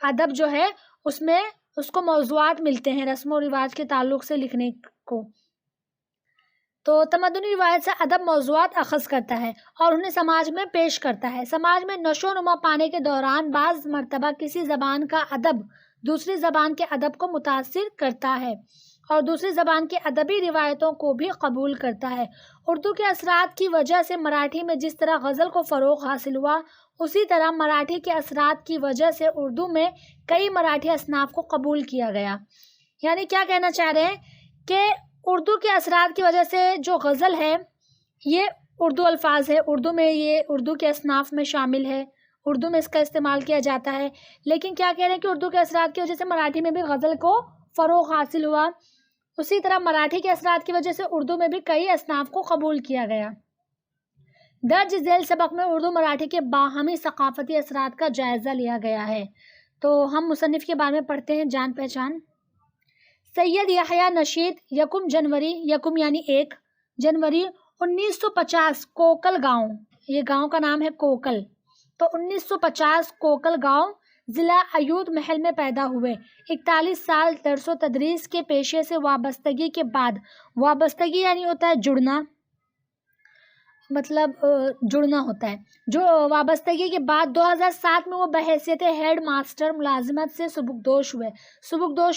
ادب جو ہے اس میں اس کو موضوعات ملتے ہیں رسم و رواج کے تعلق سے لکھنے کو. تو تمدنی روایت سے ادب موضوعات اخذ کرتا ہے اور انہیں سماج میں پیش کرتا ہے. سماج میں نشو و نما پانے کے دوران بعض مرتبہ کسی زبان کا ادب دوسری زبان کے ادب کو متاثر کرتا ہے اور دوسری زبان کی ادبی روایتوں کو بھی قبول کرتا ہے. اردو کے اثرات کی وجہ سے مراٹھی میں جس طرح غزل کو فروغ حاصل ہوا، اسی طرح مراٹھی کے اثرات کی وجہ سے اردو میں کئی مراٹھی اصناف کو قبول کیا گیا. یعنی کیا کہنا چاہ رہے ہیں کہ اردو کے اثرات کی وجہ سے جو غزل ہے یہ اردو الفاظ ہے، اردو میں یہ اردو کے اصناف میں شامل ہے، اردو میں اس کا استعمال کیا جاتا ہے. لیکن کیا کہہ رہے ہیں کہ اردو کے اثرات کی وجہ سے مراٹھی میں بھی غزل کو فروغ حاصل ہوا، اسی طرح مراٹھی کے اثرات کی وجہ سے اردو میں بھی کئی اصناف کو قبول کیا گیا. درج ذیل سبق میں اردو مراٹھی کے باہمی ثقافتی اثرات کا جائزہ لیا گیا ہے. تو ہم مصنف کے بارے میں پڑھتے ہیں. جان پہچان. سید یحییٰ نشید 1 جنوری، یکم یعنی 1 جنوری 1950 کوکل گاؤں، یہ گاؤں کا نام ہے کوکل، تو 1950 کوکل گاؤں ضلع ایود محل میں پیدا ہوئے. 41 سال درس و تدریس کے پیشے سے وابستگی کے بعد، وابستگی یعنی ہوتا ہے جڑنا، مطلب جڑنا ہوتا ہے، جو وابستگی کے بعد 2007 میں وہ بحیثیت ہیڈ ماسٹر ملازمت سے سبکدوش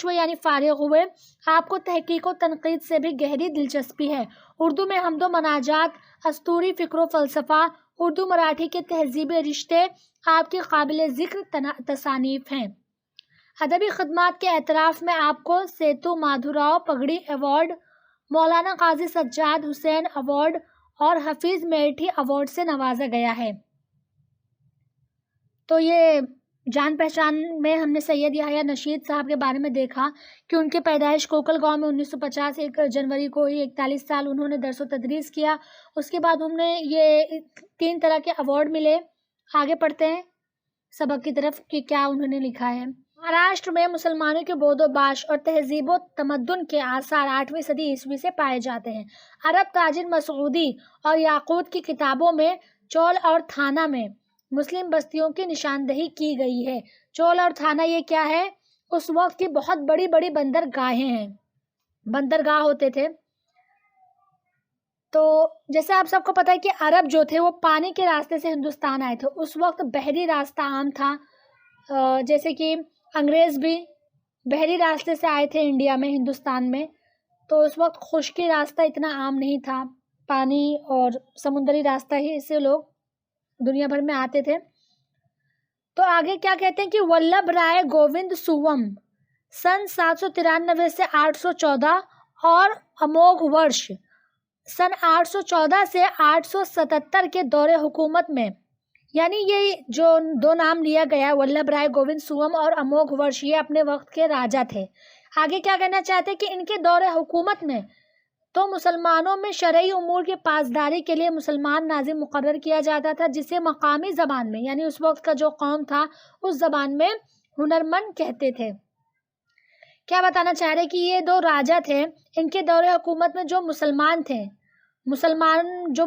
ہوئے یعنی فارغ ہوئے. آپ کو تحقیق و تنقید سے بھی گہری دلچسپی ہے. اردو میں حمد و مناجات، اسطوری فکر و فلسفہ، اردو مراٹھی کے تہذیبی رشتے آپ کی قابل ذکر تصانیف ہیں. ادبی خدمات کے اعتراف میں آپ کو سیتو مادھوراؤ پگڑی ایوارڈ، مولانا قاضی سجاد حسین ایوارڈ اور حفیظ میٹھی ایوارڈ سے نوازا گیا ہے. تو یہ جان پہچان میں ہم نے سید یحییٰ نشید صاحب کے بارے میں دیکھا کہ ان کی پیدائش کوکل گاؤں میں 1950 1 جنوری کو ہی. 41 سال انہوں نے درس و تدریس کیا. اس کے بعد انہیں یہ 3 طرح کے ایوارڈ ملے. آگے پڑھتے ہیں سبق کی طرف کہ کیا انہوں نے لکھا ہے. مہاراشٹر میں مسلمانوں کے بود و باش اور تہذیب و تمدن کے آثار 8ویں صدی عیسوی سے پائے جاتے ہیں. عرب تاجر مسعودی اور یاقوت کی کتابوں میں چول اور تھانہ میں مسلم بستیوں کی نشاندہی کی گئی ہے. چول اور تھانہ یہ کیا ہے؟ اس وقت کی بہت بڑی بڑی بندرگاہیں ہیں، بندرگاہ ہوتے تھے. تو جیسے آپ سب کو پتہ ہے کہ عرب جو تھے وہ پانی کے راستے سے ہندوستان آئے تھے. اس وقت بحری راستہ عام تھا، جیسے کہ انگریز بھی بحری راستے سے آئے تھے انڈیا میں، ہندوستان میں. تو اس وقت خشکی راستہ اتنا عام نہیں تھا، پانی اور سمندری راستہ ہی سے لوگ دنیا بھر میں آتے تھے. تو آگے کیا کہتے ہیں کہ ولبھ رائے گووند سوم سن 793 سے 814 اور اموگھ ورش سن 814 سے 877 کے دور حکومت میں، یعنی یہ جو 2 نام لیا گیا ہے ولبھ رائے گووند سوم اور اموگھ ورش، یہ اپنے وقت کے راجا تھے. آگے کیا کہنا چاہتے ہیں کہ ان کے دور حکومت میں تو مسلمانوں میں شرعی امور کی پاسداری کے لیے مسلمان ناظم مقرر کیا جاتا تھا، جسے مقامی زبان میں یعنی اس وقت کا جو قوم تھا اس زبان میں ہنرمند کہتے تھے. کیا بتانا چاہ رہے کہ یہ 2 راجا تھے، ان کے دور حکومت میں جو مسلمان تھے، مسلمان جو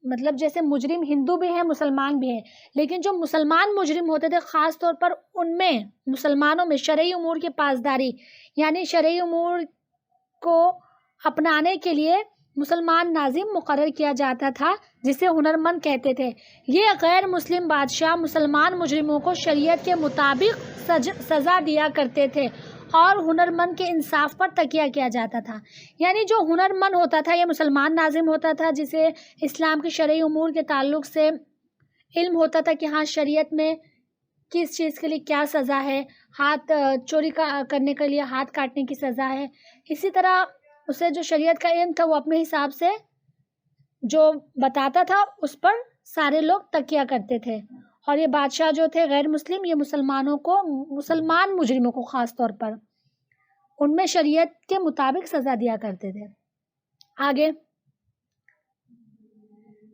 مطلب جیسے مجرم ہندو بھی ہیں مسلمان بھی ہیں، لیکن جو مسلمان مجرم ہوتے تھے خاص طور پر ان میں مسلمانوں میں شرعی امور کی پاسداری یعنی شرعی امور کو اپنانے کے لیے مسلمان ناظم مقرر کیا جاتا تھا، جسے ہنرمند کہتے تھے. یہ غیر مسلم بادشاہ مسلمان مجرموں کو شریعت کے مطابق سزا دیا کرتے تھے اور ہنرمند کے انصاف پر تکیہ کیا جاتا تھا. یعنی جو ہنرمند ہوتا تھا یہ مسلمان ناظم ہوتا تھا، جسے اسلام کی شرعی امور کے تعلق سے علم ہوتا تھا کہ ہاں شریعت میں کس چیز کے لیے کیا سزا ہے، ہاتھ چوری کرنے کے لیے ہاتھ کاٹنے کی سزا ہے. اسی طرح اسے جو شریعت کا علم تھا وہ اپنے حساب سے جو بتاتا تھا اس پر سارے لوگ تکیہ کرتے تھے. اور یہ بادشاہ جو تھے غیر مسلم، یہ مسلمان مجرموں کو خاص طور پر ان میں شریعت کے مطابق سزا دیا کرتے تھے. آگے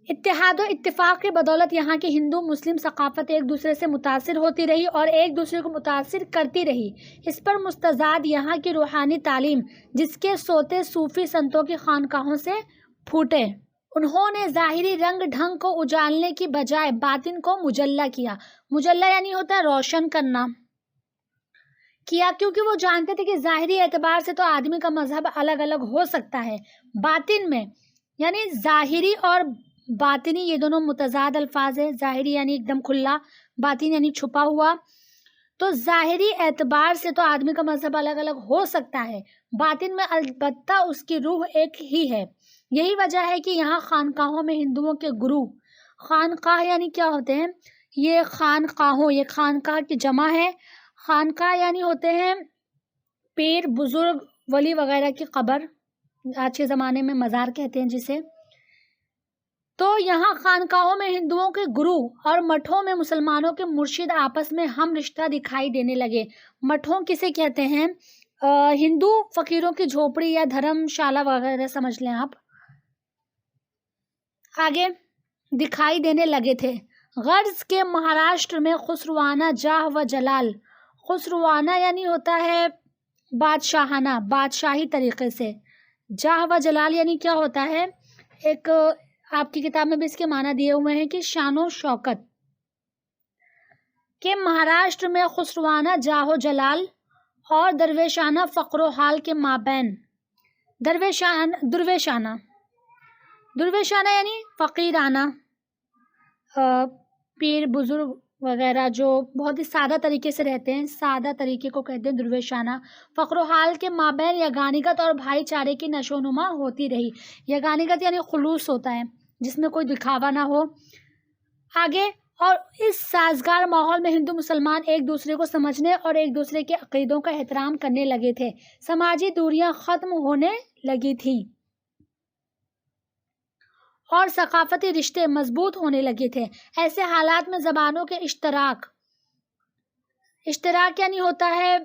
اتحاد و اتفاق کی بدولت یہاں کی ہندو مسلم ثقافت ایک دوسرے سے متاثر ہوتی رہی اور ایک دوسرے کو متاثر کرتی رہی. اس پر مستزاد یہاں کی روحانی تعلیم، جس کے سوتے صوفی سنتوں کی خانقاہوں سے پھوٹے. انہوں نے ظاہری رنگ ڈھنگ کو اجالنے کی بجائے باطن کو مجلہ کیا. مجلہ یعنی ہوتا ہے روشن کرنا، کیا کیونکہ وہ جانتے تھے کہ ظاہری اعتبار سے تو آدمی کا مذہب الگ الگ ہو سکتا ہے، باطن میں یعنی ظاہری اور باطنی یہ دونوں متضاد الفاظ ہیں. ظاہری یعنی ایک دم کھلا، باطن یعنی چھپا ہوا. تو ظاہری اعتبار سے تو آدمی کا مذہب الگ الگ ہو سکتا ہے، باطن میں البتہ اس کی روح ایک ہی ہے. یہی وجہ ہے کہ یہاں خانقاہوں میں ہندوؤں کے گرو، خانقاہ یعنی کیا ہوتے ہیں؟ یہ خانقاہوں، یہ خانقاہ کی جمع ہے. خانقاہ یعنی ہوتے ہیں پیر، بزرگ، ولی وغیرہ کی قبر، آج کے زمانے میں مزار کہتے ہیں جسے. تو یہاں خانقاہوں میں ہندوؤں کے گرو اور مٹھوں میں مسلمانوں کے مرشد آپس میں ہم رشتہ دکھائی دینے لگے. مٹھوں کسے کہتے ہیں؟ ہندو فقیروں کی جھوپڑی یا دھرم شالہ وغیرہ سمجھ لیں آپ. آگے دکھائی دینے لگے تھے. غرض کے مہاراشٹر میں خسروانہ جاہ و جلال، خسروانہ یعنی ہوتا ہے بادشاہانہ، بادشاہی طریقے سے. جاہ و جلال یعنی کیا ہوتا ہے؟ ایک آپ کی کتاب میں بھی اس کے معنی دیے ہوئے ہیں کہ شان و شوکت. کہ مہاراشٹر میں خسروانہ جاہ و جلال اور درویشانہ فقر و حال کے مابین. درویشانہ یعنی فقیرانہ، پیر بزرگ وغیرہ جو بہت ہی سادہ طریقے سے رہتے ہیں، سادہ طریقے کو کہتے ہیں درویشانہ. فقر و حال کے مابین یگانگت اور بھائی چارے کی نشو و نما ہوتی رہی. یگانگت یعنی خلوص ہوتا ہے جس میں کوئی دکھاوا نہ ہو. آگے، اور اس سازگار ماحول میں ہندو مسلمان ایک دوسرے کو سمجھنے اور ایک دوسرے کے عقیدوں کا احترام کرنے لگے تھے. سماجی دوریاں ختم ہونے لگی تھیں اور ثقافتی رشتے مضبوط ہونے لگے تھے. ایسے حالات میں زبانوں کے اشتراک یعنی ہوتا ہے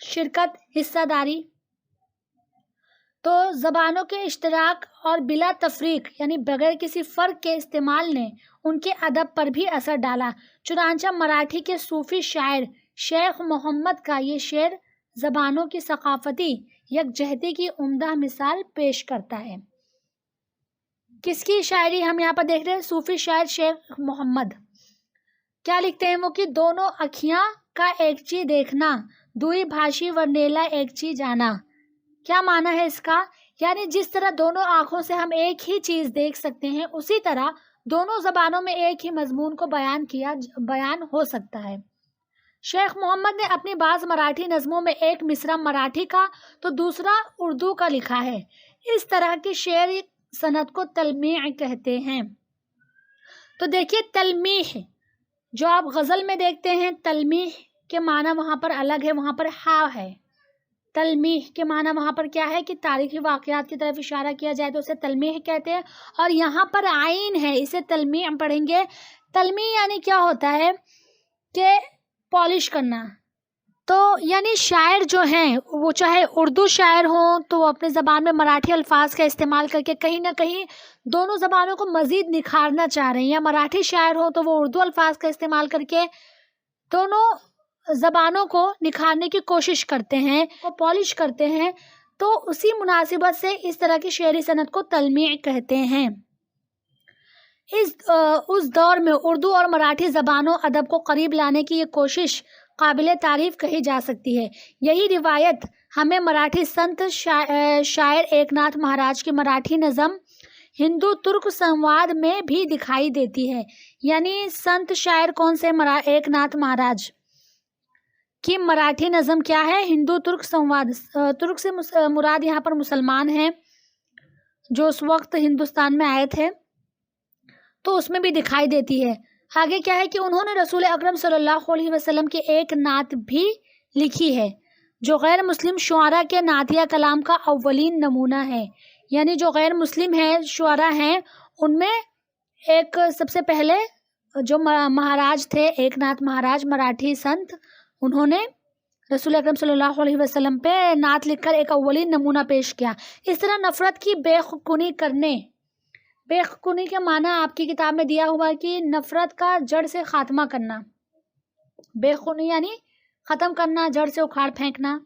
شرکت، حصہ داری. تو زبانوں کے اشتراک اور بلا تفریق یعنی بغیر کسی فرق کے استعمال نے ان کے ادب پر بھی اثر ڈالا. چنانچہ مراٹھی کے صوفی شاعر شیخ محمد کا یہ شعر زبانوں کی ثقافتی یکجہتی کی عمدہ مثال پیش کرتا ہے. کس کی شاعری ہم یہاں پر دیکھ رہے ہیں؟ صوفی شاعر شیخ محمد. کیا لکھتے ہیں وہ کہ دونوں اکھیاں کا ایک چی دیکھنا، دوئی بھاشی ورنیلا ایک چی جانا. کیا معنی ہے اس کا؟ یعنی جس طرح دونوں آنکھوں سے ہم ایک ہی چیز دیکھ سکتے ہیں، اسی طرح دونوں زبانوں میں ایک ہی مضمون کو بیان ہو سکتا ہے. شیخ محمد نے اپنی بعض مراٹھی نظموں میں ایک مصرع مراٹھی کا تو دوسرا اردو کا لکھا ہے. اس طرح کی شعری صنعت کو تلمیح کہتے ہیں. تو دیکھیے تلمیح جو آپ غزل میں دیکھتے ہیں، تلمیح کے معنی وہاں پر الگ ہے، وہاں پر ہا ہے. تلمیح کے معنی وہاں پر کیا ہے کہ تاریخی واقعات کی طرف اشارہ کیا جائے تو اسے تلمیح کہتے ہیں. اور یہاں پر عین ہے، اسے تلمیح پڑھیں گے. تلمیح یعنی کیا ہوتا ہے کہ پالش کرنا. تو یعنی شاعر جو ہیں وہ چاہے اردو شاعر ہوں تو وہ اپنے زبان میں مراٹھی الفاظ کا استعمال کر کے کہیں نہ کہیں دونوں زبانوں کو مزید نکھارنا چاہ رہے ہیں، یا مراٹھی شاعر ہوں تو وہ اردو الفاظ کا استعمال کر کے دونوں زبانوں کو نکھارنے کی کوشش کرتے ہیں، وہ پالش کرتے ہیں. تو اسی مناسبت سے اس طرح کی شعری صنعت کو تلمیع کہتے ہیں. اس دور میں اردو اور مراٹھی زبانوں ادب کو قریب لانے کی یہ کوشش قابل تعریف کہی جا سکتی ہے. یہی روایت ہمیں مراٹھی سنت شاعر ایک ناتھ مہاراج کی مراٹھی نظم ہندو ترک سنواد میں بھی دکھائی دیتی ہے. یعنی سنت شاعر کون سے؟ ایک ناتھ مہاراج کی مراٹھی نظم کیا ہے؟ ہندو ترک سنواد. ترک سے مراد یہاں پر مسلمان ہیں جو اس وقت ہندوستان میں آئے تھے، تو اس میں بھی دکھائی دیتی ہے. آگے کیا ہے کہ انہوں نے رسول اکرم صلی اللہ علیہ وسلم کی ایک نعت بھی لکھی ہے جو غیر مسلم شعراء کے نعتیہ کلام کا اولین نمونہ ہے. یعنی جو غیر مسلم ہیں، شعراء ہیں، ان میں ایک سب سے پہلے جو مہاراج تھے، ایک ناتھ مہاراج مراٹھی سنت، انہوں نے رسول اکرم صلی اللہ علیہ وسلم پہ نعت لکھ کر ایک اولین نمونہ پیش کیا. اس طرح نفرت کی بے خونی کے معنی آپ کی کتاب میں دیا ہوا ہے کہ نفرت کا جڑ سے خاتمہ کرنا. بے خونی یعنی ختم کرنا، جڑ سے اکھاڑ پھینکنا.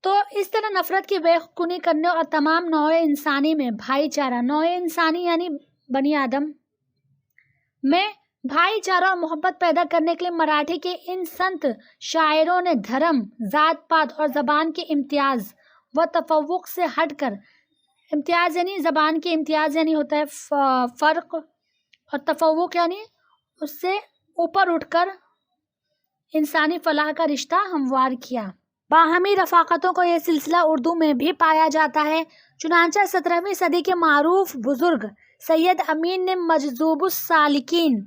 تو اس طرح نفرت کی بے خونی کرنے اور تمام نوع انسانی میں بھائی چارہ، نوع انسانی یعنی بنی آدم میں بھائی چارہ اور محبت پیدا کرنے کے لیے مراٹھی کے ان سنت شاعروں نے دھرم، ذات پات اور زبان کے امتیاز و تفوق سے ہٹ کر، امتیاز یعنی زبان کے امتیاز یعنی ہوتا ہے فرق، اور تفوق یعنی اس سے اوپر اٹھ کر انسانی فلاح کا رشتہ ہموار کیا۔ باہمی رفاقتوں کو یہ سلسلہ اردو میں بھی پایا جاتا ہے۔ چنانچہ 17ویں صدی کے معروف بزرگ سید امین نے مجذوب السالکین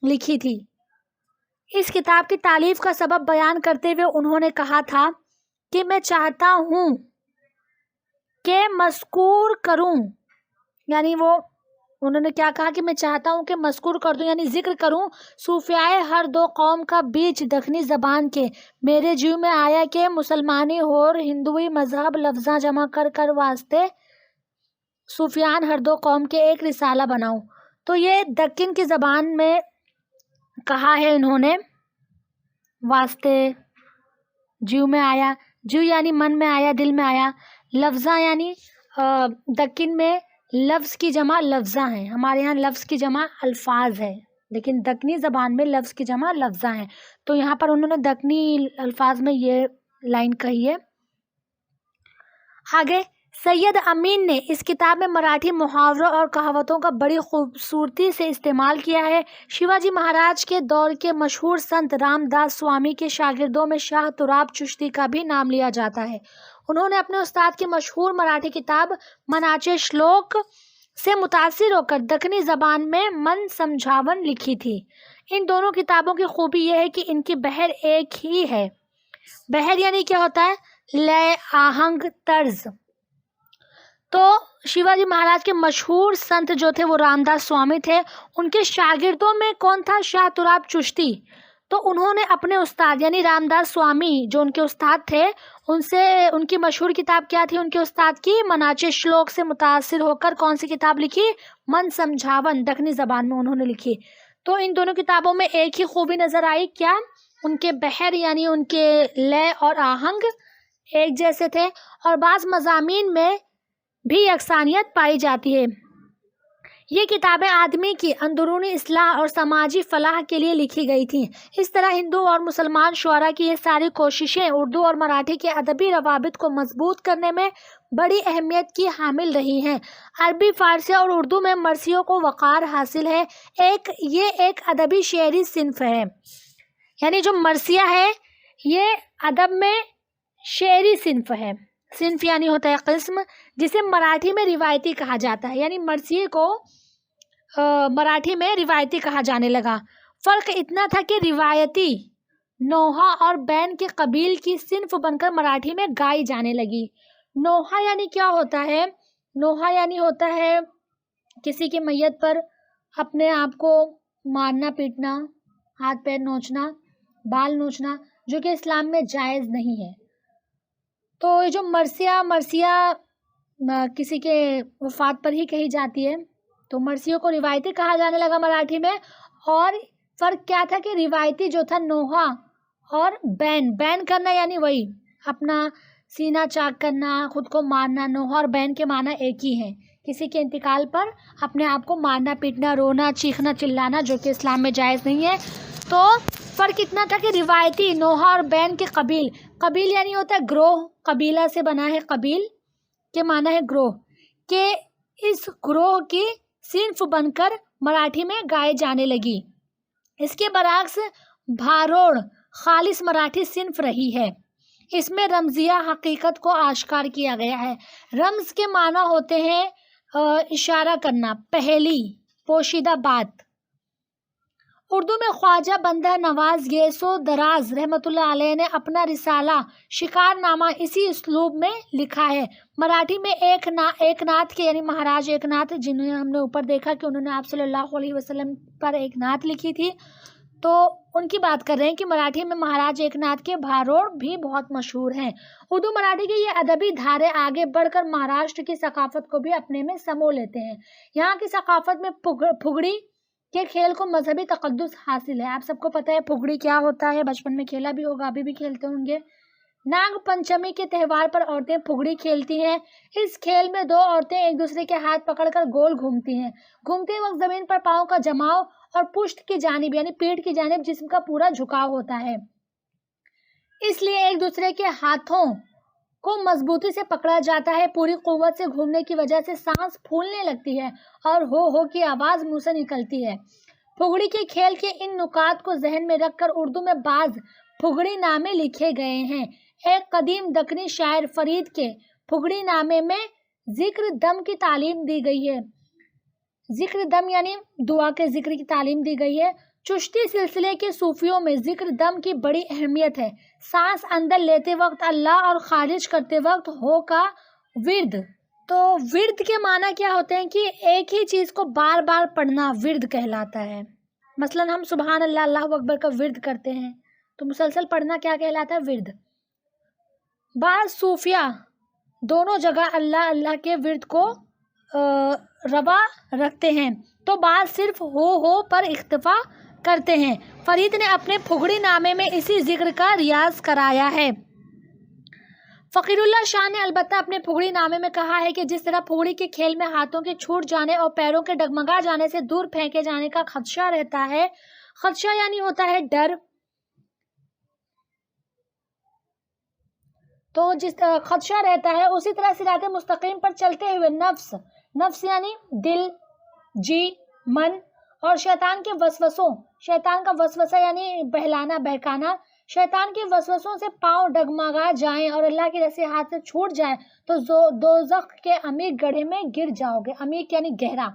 لکھی تھی۔ اس کتاب کی تالیف کا سبب بیان کرتے ہوئے انہوں نے کہا تھا کہ میں چاہتا ہوں کہ مذکور کروں، یعنی انہوں نے کیا کہا کہ میں چاہتا ہوں کہ مذکور کر دوں یعنی ذکر کروں صوفیائے ہر دو قوم کا بیچ دکنی زبان کے، میرے جیو میں آیا کہ مسلمانی اور ہندوئی مذہب لفظاں جمع کر کر واسطے صوفیان ہر دو قوم کے ایک رسالہ بناؤں۔ تو یہ دکن کی زبان میں کہا ہے انہوں نے، واسطے جیو میں آیا، جیو یعنی من میں آیا، دل میں آیا، لفظاں یعنی دکن میں لفظ کی جمع لفظاں ہیں، ہمارے یہاں لفظ کی جمع الفاظ ہے، لیکن دکنی زبان میں لفظ کی جمع لفظاں ہیں۔ تو یہاں پر انہوں نے دکنی الفاظ میں یہ لائن کہی ہے۔ آگے سید امین نے اس کتاب میں مراٹھی محاوروں اور کہاوتوں کا بڑی خوبصورتی سے استعمال کیا ہے۔ شیواجی مہاراج کے دور کے مشہور سنت رام داس سوامی کے شاگردوں میں شاہ تراب چشتی کا بھی نام لیا جاتا ہے۔ انہوں نے اپنے استاد کی مشہور مراٹھی کتاب مناچے شلوک سے متاثر ہو کر دکنی زبان میں من سمجھاون لکھی تھی۔ ان دونوں کتابوں کی خوبی یہ ہے کہ ان کی بحر ایک ہی ہے۔ بحر یعنی کیا ہوتا ہے؟ لے، آہنگ، طرز۔ تو شیواجی مہاراج کے مشہور سنت جو تھے وہ رام داس سوامی تھے، ان کے شاگردوں میں کون تھا؟ شاہ تراب چشتی۔ تو انہوں نے اپنے استاد یعنی رام داس سوامی جو ان کے استاد تھے، ان سے ان کی مشہور کتاب کیا تھی؟ ان کے استاد کی مناچے شلوک سے متاثر ہو کر کون سی کتاب لکھی؟ من سمجھاون، دکنی زبان میں انہوں نے لکھی۔ تو ان دونوں کتابوں میں ایک ہی خوبی نظر آئی، کیا؟ ان کے بحر یعنی ان کے لے اور آہنگ ایک جیسے تھے، اور بعض مضامین میں بھی یکسانیت پائی جاتی ہے۔ یہ کتابیں آدمی کی اندرونی اصلاح اور سماجی فلاح کے لیے لکھی گئی تھیں۔ اس طرح ہندو اور مسلمان شعراء کی یہ ساری کوششیں اردو اور مراٹھی کے ادبی روابط کو مضبوط کرنے میں بڑی اہمیت کی حامل رہی ہیں۔ عربی، فارسی اور اردو میں مرثیوں کو وقار حاصل ہے۔ یہ ایک ادبی شعری صنف ہے، یعنی جو مرثیہ ہے یہ ادب میں شعری صنف ہے۔ صنف یعنی ہوتا ہے قسم، جسے مراٹھی میں روایتی کہا جاتا ہے، یعنی مرثیے کو مراٹھی میں روایتی کہا جانے لگا۔ فرق اتنا تھا کہ روایتی نوحہ اور بین کے قبیل کی صنف بن کر مراٹھی میں گائی جانے لگی۔ نوحہ یعنی کیا ہوتا ہے؟ نوحہ یعنی ہوتا ہے کسی کی میت پر اپنے آپ کو مارنا، پیٹنا، ہاتھ پیر نوچنا، بال نوچنا، جو کہ اسلام میں جائز نہیں ہے۔ تو یہ جو مرثیہ کسی کے وفات پر ہی کہی جاتی ہے، تو مرثیوں کو روایتی کہا جانے لگا مراٹھی میں۔ اور فرق کیا تھا کہ روایتی جو تھا نوحہ اور بین کرنا یعنی وہی اپنا سینہ چاک کرنا، خود کو مارنا۔ نوحہ اور بین کے معنی ایک ہی ہیں، کسی کے انتقال پر اپنے آپ کو مارنا، پیٹنا، رونا، چیخنا، چلانا، جو کہ اسلام میں جائز نہیں ہے۔ تو فرق اتنا تھا کہ روایتی نوحہ اور بین کے قبیل یعنی ہوتا ہے گروہ، قبیلہ سے بنا ہے، قبیل کے معنی ہے گروہ، کہ اس گروہ کی صنف بن کر مراٹھی میں گائے جانے لگی۔ اس کے برعکس بھاروڑ خالص مراٹھی صنف رہی ہے۔ اس میں رمزیہ حقیقت کو آشکار کیا گیا ہے۔ رمز کے معنی ہوتے ہیں اشارہ کرنا، پہلی، پوشیدہ بات۔ اردو میں خواجہ بندہ نواز یسو دراز رحمۃ اللہ علیہ نے اپنا رسالہ شکار نامہ اسی اسلوب میں لکھا ہے۔ مراٹھی میں ایک نعت کے یعنی مہاراج ایک نعت، جنہیں ہم نے اوپر دیکھا کہ انہوں نے آپ صلی اللہ علیہ وسلم پر ایک نعت لکھی تھی، تو ان کی بات کر رہے ہیں کہ مراٹھی میں مہاراج ایک نعت کے بھاروڑ بھی بہت مشہور ہیں۔ اردو مراٹھی کے یہ ادبی دھارے آگے بڑھ کر مہاراشٹر کی ثقافت کو بھی اپنے میں سمو لیتے ہیں۔ یہاں کی ثقافت میں پھگڑی کے کھیل کو مذہبی تقدس حاصل ہے۔ آپ سب کو پتہ ہے پھگڑی کیا ہوتا ہے، بچپن میں کھیلا بھی ہوگا، ابھی بھی کھیلتے ہوں گے۔ ناگ پنچمی کے تہوار پر عورتیں پھگڑی کھیلتی ہیں۔ اس کھیل میں دو عورتیں ایک دوسرے کے ہاتھ پکڑ کر گول گھومتی ہیں۔ گھومتے وقت زمین پر پاؤں کا جماؤ اور پشت کی جانب یعنی پیٹھ کی جانب جسم کا پورا جھکاؤ ہوتا ہے، اس لیے ایک دوسرے کے ہاتھوں کو مضبوطی سے پکڑا جاتا ہے۔ پوری قوت سے گھومنے کی وجہ سے سانس پھولنے لگتی ہے اور ہو کی آواز منہ سے نکلتی ہے۔ پھگڑی کے کھیل کے ان نکات کو ذہن میں رکھ کر اردو میں بعض پھگڑی نامے لکھے گئے ہیں۔ ایک قدیم دکنی شاعر فرید کے پھگڑی نامے میں ذکر دم کی تعلیم دی گئی ہے۔ ذکر دم یعنی دعا کے ذکر کی تعلیم دی گئی ہے۔ چشتی سلسلے کے صوفیوں میں ذکر دم کی بڑی اہمیت ہے۔ سانس اندر لیتے وقت اللہ اور خارج کرتے وقت ہو کا ورد۔ تو ورد کے معنی کیا ہوتے ہیں کہ ایک ہی چیز کو بار بار پڑھنا ورد کہلاتا ہے۔ مثلا ہم سبحان اللہ اللہ اکبر کا ورد کرتے ہیں تو مسلسل پڑھنا کیا کہلاتا ہے؟ ورد۔ بعض صوفیہ دونوں جگہ اللہ اللہ کے ورد کو روا رکھتے ہیں تو بعض صرف ہو پر اکتفا کرتے ہیں۔ فرید نے اپنے پھگڑی نامے میں اسی ذکر کا ریاض کرایا ہے۔ فقیر اللہ شاہ نے البتہ اپنے پھگڑی نامے میں کہا ہے کہ جس طرح پھگڑی کے کھیل میں ہاتھوں کے چھوٹ جانے اور پیروں کے ڈگمگا جانے سے دور پھینکے جانے کا خدشہ رہتا ہے، خدشہ یعنی ہوتا ہے ڈر، تو جس خدشہ رہتا ہے اسی طرح صراط مستقیم پر چلتے ہوئے نفس یعنی دل، جی، من اور شیطان کے وسوسوں، شیطان کا وسوسہ یعنی بہلانا بہکانا، شیطان کے وسوسوں سے پاؤں ڈگمگا جائیں اور اللہ کی رسی ہاتھ سے چھوٹ جائے تو دوزخ کے عمیق گڑھے میں گر جاؤ گے۔ عمیق یعنی گہرا۔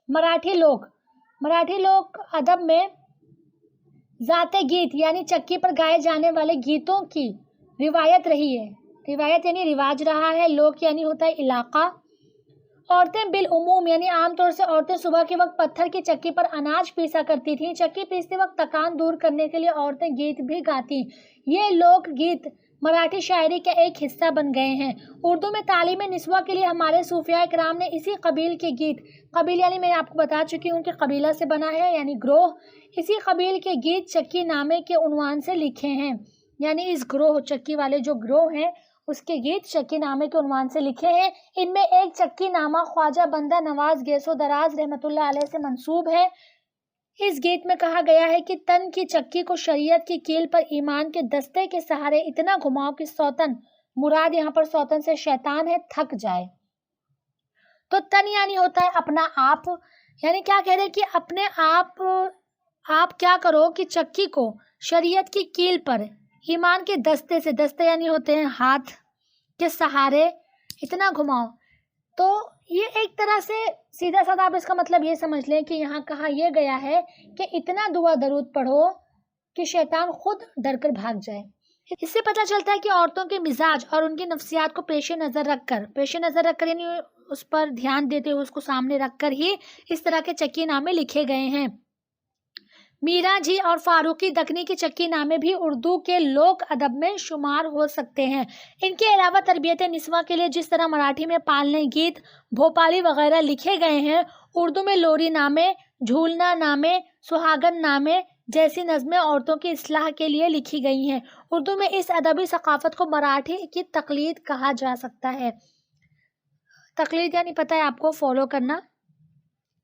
مراٹھی لوگ ادب میں ذات گیت یعنی چکی پر گائے جانے والے گیتوں کی روایت رہی ہے۔ روایت یعنی رواج رہا ہے۔ لوک یعنی ہوتا ہے علاقہ۔ عورتیں بالعموم یعنی عام طور سے عورتیں صبح کے وقت پتھر کی چکی پر اناج پیسا کرتی تھیں۔ چکی پیستے وقت تکان دور کرنے کے لیے عورتیں گیت بھی گاتی۔ یہ لوک گیت مراٹھی شاعری کا ایک حصہ بن گئے ہیں۔ اردو میں تعلیم نسواں کے لیے ہمارے صوفیاء کرام نے اسی قبیل کے گیت، قبیل یعنی میں آپ کو بتا چکی ہوں کہ قبیلہ سے بنا ہے یعنی گروہ، اسی قبیل کے گیت چکی نامے کے عنوان سے لکھے ہیں۔ یعنی اس گروہ، چکی والے جو گروہ ہیں اس کے گیت چکی نامے کے عنوان سے لکھے ہیں۔ ان میں ایک چکی نامہ خواجہ بندہ نواز گیسو دراز رحمۃ اللہ علیہ سے منسوب ہے۔ اس گیت میں کہا گیا ہے کہ تن کی چکی کو شریعت کی کیل پر ایمان کے دستے کے سہارے اتنا گھماؤ کہ سوتن، مراد یہاں پر سوتن سے شیطان ہے، تھک جائے۔ تو تن یعنی ہوتا ہے اپنا آپ، یعنی کیا کہہ رہے کہ اپنے آپ کیا کرو کہ چکی کو شریعت کی کیل پر ایمان کے دستے سے، دستے یعنی ہوتے ہیں ہاتھ کے سہارے اتنا گھماؤ۔ تو یہ ایک طرح سے سیدھا سادہ آپ اس کا مطلب یہ سمجھ لیں کہ یہاں کہا یہ گیا ہے کہ اتنا دعا درود پڑھو کہ شیطان خود ڈر کر بھاگ جائے۔ اس سے پتہ چلتا ہے کہ عورتوں کے مزاج اور ان کی نفسیات کو پیش نظر رکھ کر یعنی اس پر دھیان دیتے ہوئے اس کو سامنے رکھ کر ہی اس طرح کے چکی نامے لکھے گئے ہیں۔ میرا جی اور فاروقی دکنی کے چکی نامے بھی اردو کے لوک ادب میں شمار ہو سکتے ہیں۔ ان کے علاوہ تربیت نسواں کے لیے جس طرح مراٹھی میں پالنے گیت، بھوپالی وغیرہ لکھے گئے ہیں، اردو میں لوری نامے، جھولنا نامے، سہاگن نامے جیسی نظمیں عورتوں کی اصلاح کے لیے لکھی گئی ہیں۔ اردو میں اس ادبی ثقافت کو مراٹھی کی تقلید کہا جا سکتا ہے۔ تقلید یعنی پتہ ہے آپ کو فالو کرنا،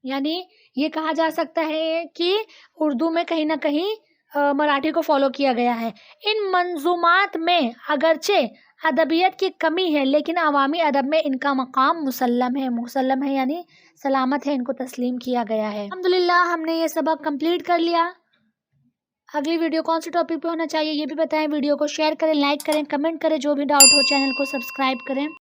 یعنی یہ کہا جا سکتا ہے کہ اردو میں کہیں نہ کہیں مراٹھی کو فالو کیا گیا ہے۔ ان منظومات میں اگرچہ ادبیت کی کمی ہے لیکن عوامی ادب میں ان کا مقام مسلم ہے یعنی سلامت ہے، ان کو تسلیم کیا گیا ہے۔ الحمدللہ ہم نے یہ سبق کمپلیٹ کر لیا۔ اگلی ویڈیو کون سی ٹاپک پہ ہونا چاہیے یہ بھی بتائیں، ویڈیو کو شیئر کریں، لائک کریں، کمنٹ کریں، جو بھی ڈاؤٹ ہو چینل کو سبسکرائب کریں۔